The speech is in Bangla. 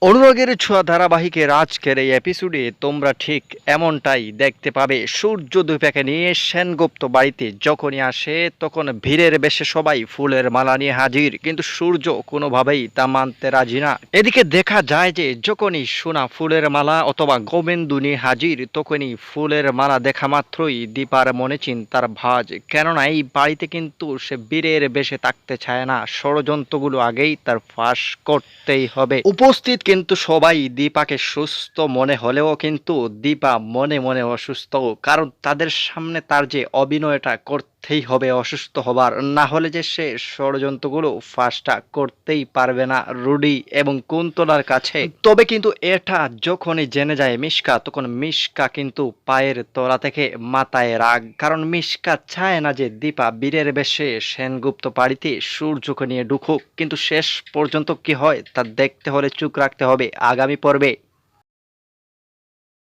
অনুরাগের ছোঁয়া ধারাবাহিকের আজকের এই এপিসোডে তোমরা ঠিক এমনটাই দেখতে পাবে। সূর্য দুইপাকে নিয়ে সেনগুপ্ত বাড়িতে যখনই আসে তখন ভিড়ের বেশে সবাই ফুলের মালা নিয়ে হাজির, কিন্তু সূর্য কোনোভাবেই তা মানতে রাজি না। এদিকে দেখা যায় যে যখনই সোনা ফুলের মালা অথবা গোবিন্দু নিয়ে হাজির, তখনই ফুলের মালা দেখা মাত্রই দীপার মনে চিন্তার ভাঁজ। কেননা এই বাড়িতে কিন্তু সে বীরের বেশে থাকতে চায় না, ষড়যন্ত্রগুলো আগেই তার ফাঁস করতেই হবে। উপস্থিত কিন্তু সবাই দীপাকে সুস্থ মনে হলেও কিন্তু দীপা মনে মনে অসুস্থ, কারণ তাদের সামনে তার যে অভিনয়টা করতেই হবে অসুস্থ হবার, না হলে যে সে ষড়যন্ত্রগুলো ফাঁসটা করতেই পারবে না রুডি এবং কুন্তলার কাছে। তবে কিন্তু এটা যখনই জেনে যায় মিশকা, তখন মিশকা কিন্তু পায়ের তলা থেকে মাথায় রাগ, কারণ মিশকা চায় না যে দীপা বীরের বেশে সেনগুপ্ত বাড়িতে সূর্যকে নিয়ে ঢুকুক। কিন্তু শেষ পর্যন্ত কি হয় তা দেখতে হলে চোখ রাখতে হবে আগামী পর্বে।